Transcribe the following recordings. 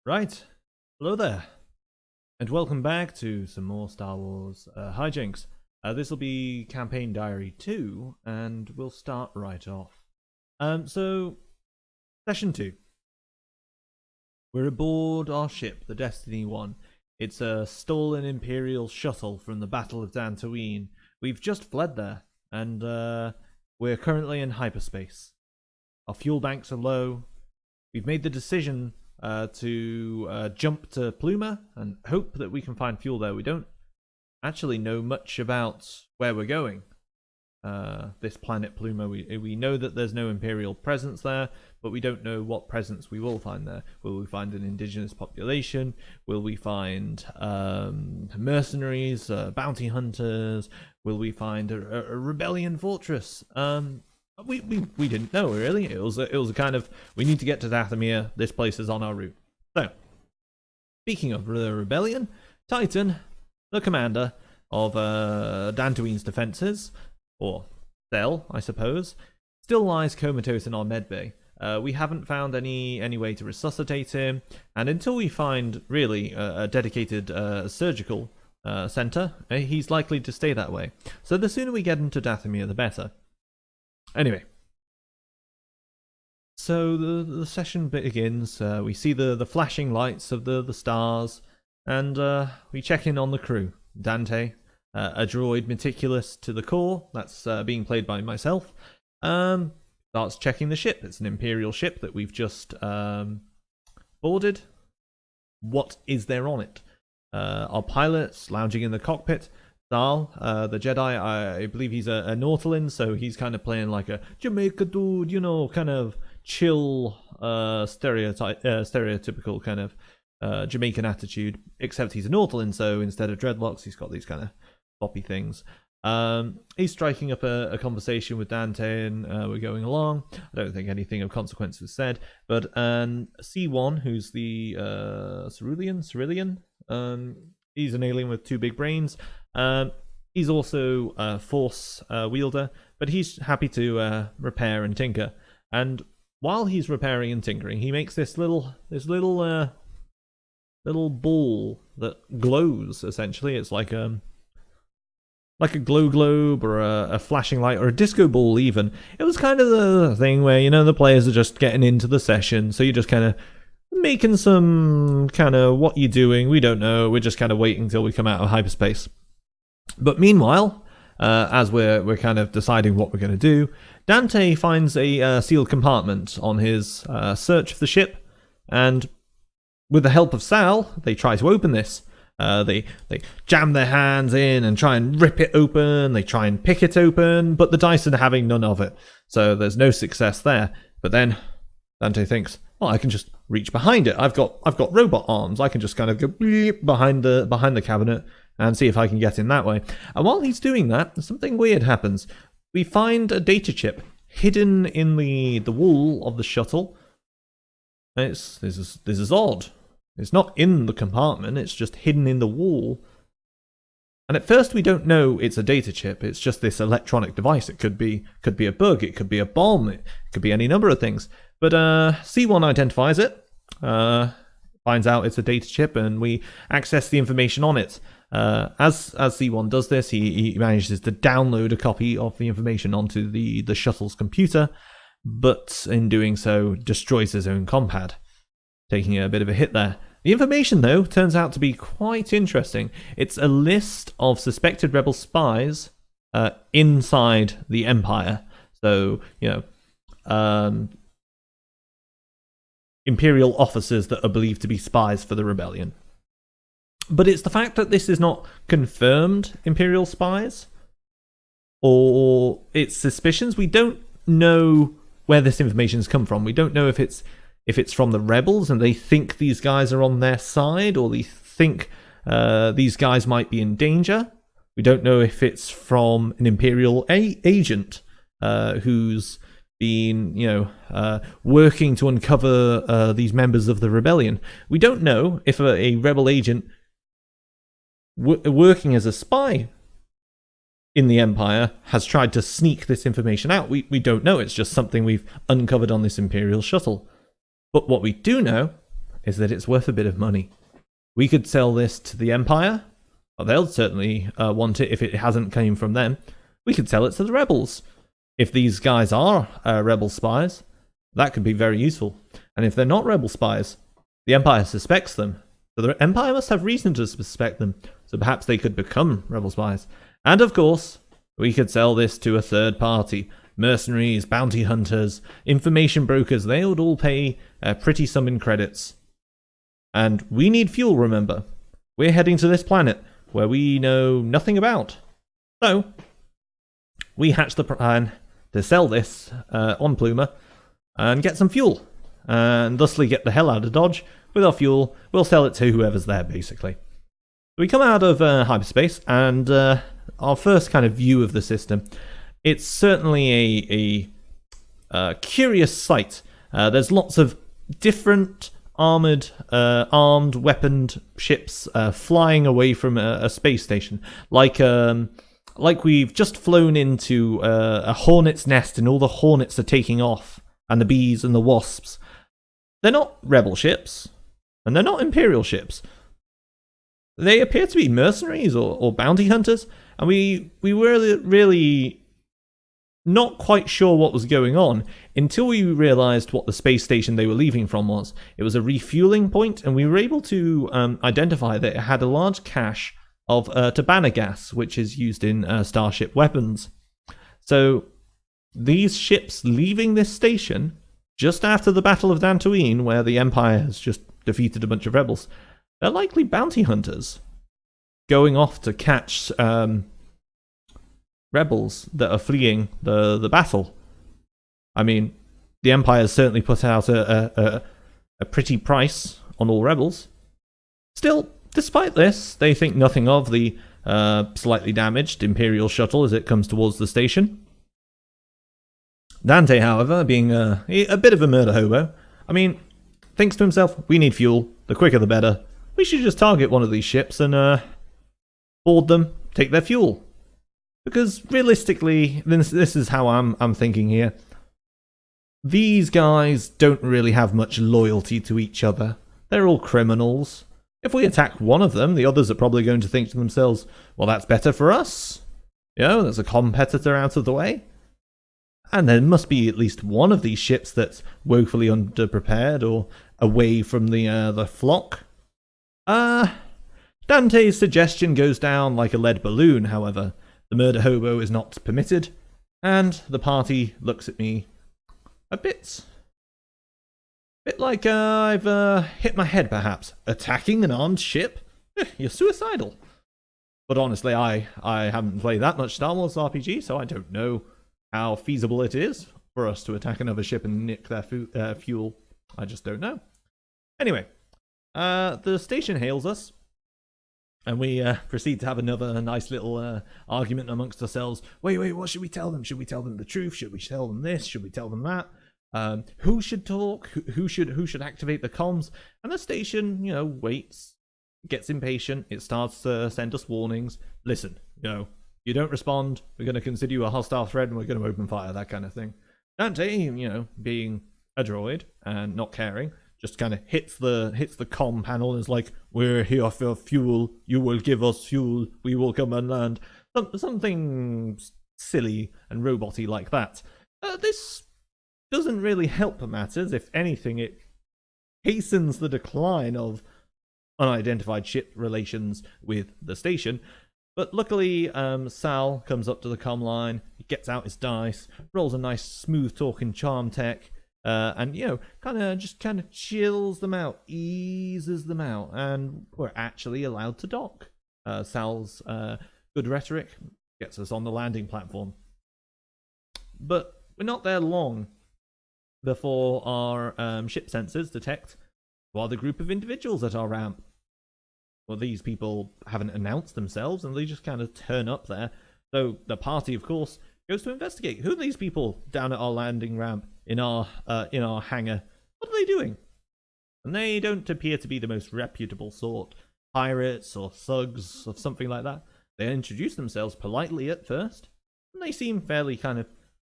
Right, hello there, and welcome back to some more Star Wars hijinks. This will be Campaign Diary 2, and we'll start right off. So, Session 2. We're aboard our ship, the Destiny 1. It's a stolen Imperial shuttle from the Battle of Dantooine. We've just fled there, and we're currently in hyperspace. Our fuel banks are low. We've made the decision to jump to Plooma and hope that we can find fuel there. We don't actually know much about where we're going. This planet Plooma, we know that there's no Imperial presence there, but we don't know what presence we will find there. Will we find an indigenous population? Will we find mercenaries, bounty hunters? Will we find a rebellion fortress? We didn't know really. It was a kind of, we need to get to Dathomir. This place is on our route. So, speaking of the rebellion, Titan, the commander of Dantooine's defenses, or Cell, I suppose, still lies comatose in our medbay. We haven't found any way to resuscitate him, and until we find really a dedicated surgical center, he's likely to stay that way. So the sooner we get him to Dathomir, the better. Anyway, so the session begins. We see the flashing lights of the stars, and we check in on the crew. Dante, a droid meticulous to the core, that's being played by myself, starts checking the ship. It's an Imperial ship that we've just boarded. What is there on it? Our pilot's lounging in the cockpit. Thal, the Jedi, I believe he's a Nautilin, so he's kind of playing like a Jamaica dude, you know, kind of chill, stereotypical kind of Jamaican attitude, except he's a Nautilin, so instead of dreadlocks, he's got these kind of floppy things. He's striking up a conversation with Dante, and we're going along. I don't think anything of consequence was said, but C1, who's the Cerulean, he's an alien with two big brains. He's also a Force wielder, but he's happy to repair and tinker. And while he's repairing and tinkering, he makes this little ball that glows. Essentially, it's like a glow globe or a flashing light or a disco ball. Even it was kind of the thing where, you know, the players are just getting into the session, so you're just kind of making some kind of, what you're doing, we don't know. We're just kind of waiting until we come out of hyperspace. But meanwhile, as we're kind of deciding what we're going to do, Dante finds a sealed compartment on his search for the ship, and with the help of Sal, they try to open this. They jam their hands in and try and rip it open. They try and pick it open, but the dice are having none of it, so there's no success there. But then Dante thinks, well, I can just reach behind it. I've got robot arms. I can just kind of go behind the cabinet and see if I can get in that way. And while he's doing that, something weird happens. We find a data chip hidden in the wall of the shuttle. And this is odd. It's not in the compartment. It's just hidden in the wall. And at first we don't know it's a data chip. It's just this electronic device. It could be a bug. It could be a bomb. It could be any number of things. But C1 identifies it, finds out it's a data chip, and we access the information on it. As C1 does this, he manages to download a copy of the information onto the shuttle's computer, but in doing so destroys his own compad, taking a bit of a hit there. The information, though, turns out to be quite interesting. It's a list of suspected rebel spies inside the Empire. So, you know, Imperial officers that are believed to be spies for the rebellion. But it's the fact that this is not confirmed Imperial spies, or its suspicions. We don't know where this information has come from. We don't know if it's from the rebels and they think these guys are on their side, or they think these guys might be in danger. We don't know if it's from an Imperial agent who's been, you know, working to uncover these members of the rebellion. We don't know if a rebel agent working as a spy in the Empire has tried to sneak this information out. We don't know. It's just something we've uncovered on this Imperial shuttle. But what we do know is that it's worth a bit of money. We could sell this to the Empire. Well, they'll certainly want it if it hasn't came from them. We could sell it to the rebels. If these guys are rebel spies, that could be very useful. And if they're not rebel spies, the Empire suspects them. So the Empire must have reason to suspect them. So perhaps they could become rebel spies. And of course, we could sell this to a third party. Mercenaries, bounty hunters, information brokers, they would all pay a pretty sum in credits. And we need fuel, remember. We're heading to this planet where we know nothing about. So, we hatched the plan to sell this on Plooma and get some fuel. And thusly get the hell out of Dodge. With our fuel, we'll sell it to whoever's there, basically. We come out of hyperspace, and our first kind of view of the system, it's certainly a curious sight. There's lots of different armed, weaponed ships flying away from a space station, like we've just flown into a hornet's nest, and all the hornets are taking off, and the bees and the wasps. They're not rebel ships, and they're not Imperial ships. They appear to be mercenaries or bounty hunters, and we were really not quite sure what was going on until we realized what the space station they were leaving from was. It was a refueling point, and we were able to identify that it had a large cache of Tabana gas, which is used in starship weapons. So these ships leaving this station just after the Battle of Dantooine, where the Empire has just defeated a bunch of rebels, they're likely bounty hunters going off to catch rebels that are fleeing the battle. I mean, the Empire has certainly put out a pretty price on all rebels. Still, despite this, they think nothing of the slightly damaged Imperial shuttle as it comes towards the station. Dante, however, being a bit of a murder hobo, I mean, thinks to himself, we need fuel, the quicker the better. We should just target one of these ships and board them, take their fuel. Because realistically, this is how I'm thinking here. These guys don't really have much loyalty to each other. They're all criminals. If we attack one of them, the others are probably going to think to themselves, well, that's better for us. You know, there's a competitor out of the way. And there must be at least one of these ships that's woefully underprepared or away from the flock. Dante's suggestion goes down like a lead balloon, however. The murder hobo is not permitted, and the party looks at me a bit like I've hit my head, perhaps. Attacking an armed ship? You're suicidal. But honestly, I haven't played that much Star Wars RPG, so I don't know how feasible it is for us to attack another ship and nick their fuel. I just don't know. Anyway, the station hails us, and we proceed to have another nice little argument amongst ourselves. Wait, what should we tell them? Should we tell them the truth? Should we tell them this? Should we tell them that? Who should talk? Who should activate the comms? And the station, waits, gets impatient. It starts to send us warnings. Listen, you don't respond, we're going to consider you a hostile threat, and we're going to open fire, that kind of thing. Dante, being a droid and not caring, just kind of hits the comm panel and is like, we're here for fuel, you will give us fuel, we will come and land. Something silly and robot-y like that. This doesn't really help matters. If anything, it hastens the decline of unidentified ship relations with the station. But luckily, Sal comes up to the comm line, he gets out his dice, rolls a nice smooth-talking charm tech, and, kind of chills them out, eases them out, and we're actually allowed to dock. Sal's good rhetoric gets us on the landing platform. But we're not there long before our ship sensors detect the group of individuals at our ramp. Well, these people haven't announced themselves, and they just kind of turn up there. So the party, of course, goes to investigate. Who are these people down at our landing ramp in our hangar? What are they doing? And they don't appear to be the most reputable sort. Pirates or thugs or something like that. They introduce themselves politely at first, and they seem fairly kind of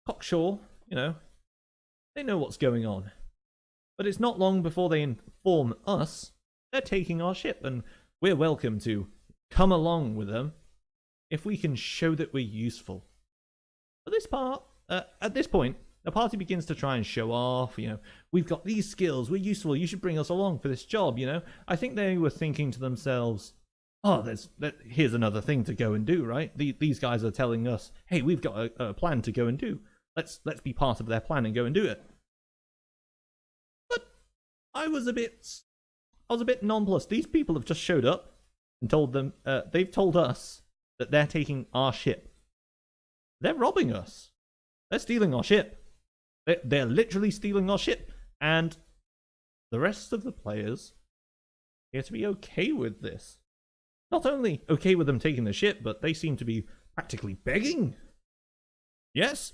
cocksure, They know what's going on. But it's not long before they inform us they're taking our ship, and we're welcome to come along with them if we can show that we're useful. At this point, the party begins to try and show off, we've got these skills, we're useful, you should bring us along for this job, I think they were thinking to themselves, oh, here's another thing to go and do, right? These guys are telling us, hey, we've got a plan to go and do. Let's be part of their plan and go and do it. But I was a bit nonplussed. These people have just showed up and they've told us that they're taking our ship. They're robbing us. They're stealing our ship. They're literally stealing our ship. And the rest of the players appear to be okay with this. Not only okay with them taking the ship, but they seem to be practically begging. Yes,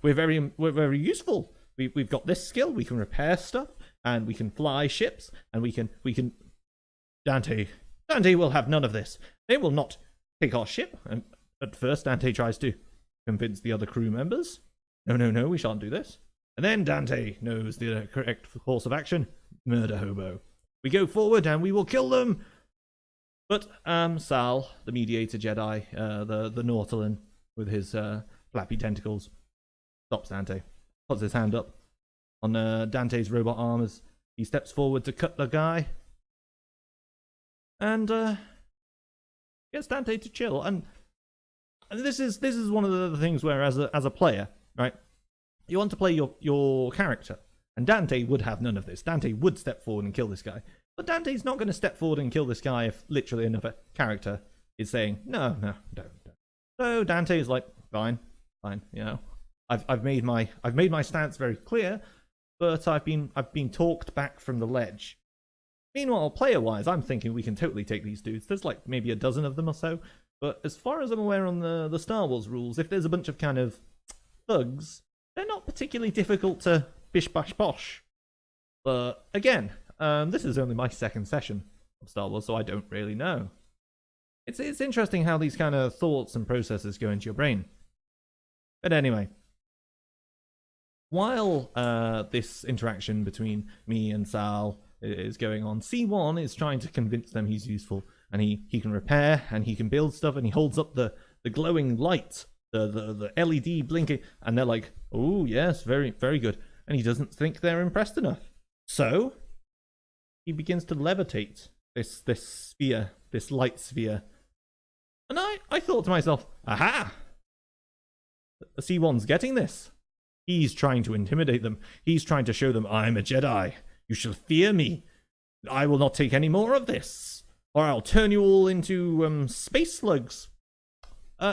we're very useful. We've got this skill. We can repair stuff, and we can fly ships, and we can. Dante will have none of this. They will not take our ship. And at first, Dante tries to convince the other crew members. No, we shan't do this. And then Dante knows the correct course of action. Murder hobo. We go forward, and we will kill them. But Sal, the mediator Jedi, the Nautilin with his flappy tentacles, stops Dante, puts his hand up on Dante's robot arm as he steps forward to cut the guy, and gets Dante to chill. And this is one of the things where, as a player, right, you want to play your character, and Dante would have none of this. Dante would step forward and kill this guy. But Dante's not going to step forward and kill this guy if literally another character is saying, no, don't. So Dante is like, fine, I've made my stance very clear, but I've been talked back from the ledge. Meanwhile, player-wise, I'm thinking we can totally take these dudes. There's like maybe a dozen of them or so. But as far as I'm aware on the Star Wars rules, if there's a bunch of kind of thugs, they're not particularly difficult to bish bash bosh. But again, this is only my second session of Star Wars, so I don't really know. It's interesting how these kind of thoughts and processes go into your brain. But anyway, while this interaction between me and Sal is going on, C1 is trying to convince them he's useful, and he can repair, and he can build stuff, and he holds up the glowing light, the LED blinking, and they're like, oh yes, very, very good. And he doesn't think they're impressed enough. So he begins to levitate this sphere, this light sphere. And I thought to myself, aha! C1's getting this. He's trying to intimidate them. He's trying to show them, I'm a Jedi. You shall fear me. I will not take any more of this, or I'll turn you all into space slugs.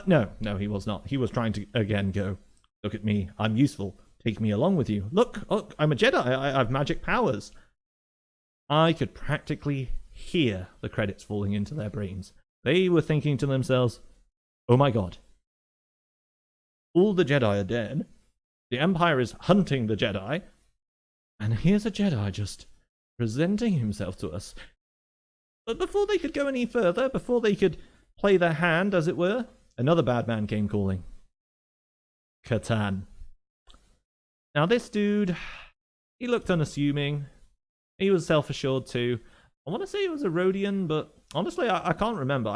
No, he was not. He was trying to, again, go, look at me. I'm useful. Take me along with you. Look, I'm a Jedi. I have magic powers. I could practically hear the credits falling into their brains. They were thinking to themselves, oh my god. All the Jedi are dead. The Empire is hunting the Jedi. And here's a Jedi just presenting himself to us. But before they could go any further, before they could play their hand, as it were, another bad man came calling. Catan. Now this dude, he looked unassuming. He was self-assured too. I want to say he was a Rhodian, but honestly, I can't remember.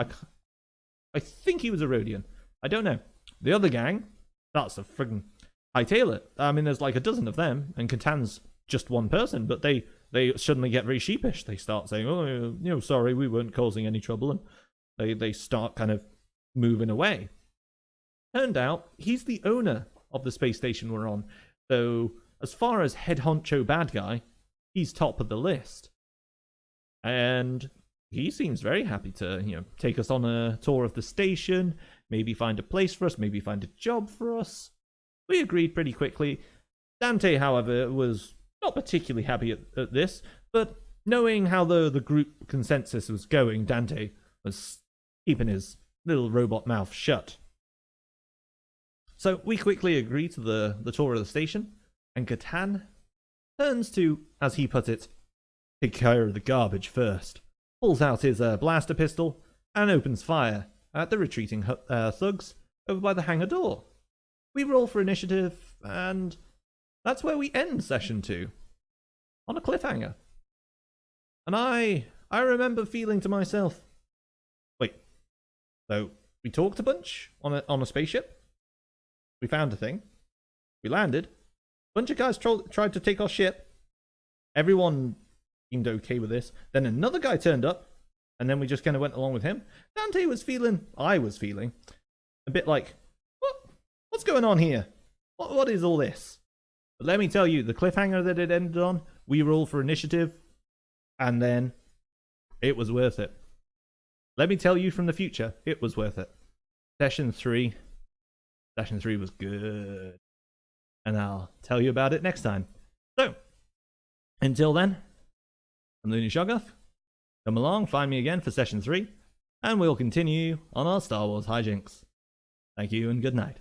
I think he was a Rhodian. I don't know. The other gang, that's a friggin' hightail it. I mean, there's like a dozen of them, and Catan's just one person, but they suddenly get very sheepish. They start saying, oh, sorry, we weren't causing any trouble, and they start kind of moving away. Turned out, he's the owner of the space station we're on, so as far as head honcho bad guy, he's top of the list. And he seems very happy to, take us on a tour of the station, maybe find a place for us, maybe find a job for us. We agreed pretty quickly. Dante, however, was not particularly happy at this, but knowing how the group consensus was going, Dante was keeping his little robot mouth shut. So we quickly agree to the tour of the station, and Catan turns to, as he put it, take care of the garbage first. Pulls out his blaster pistol and opens fire at the retreating thugs over by the hangar door. We roll for initiative, and that's where we end session 2. on a cliffhanger. And I remember feeling to myself, wait, so we talked a bunch on a spaceship? We found a thing. We landed. A bunch of guys tried to take our ship. Everyone seemed okay with this. Then another guy turned up, and then we just kind of went along with him. I was feeling a bit like, what's going on here? What is all this? But let me tell you, the cliffhanger that it ended on, we roll for initiative, and then it was worth it. Let me tell you from the future, it was worth it. Session 3 was good. And I'll tell you about it next time. So, until then, I'm Loony Shoggoth. Come along, find me again for Session 3, and we'll continue on our Star Wars hijinks. Thank you and good night.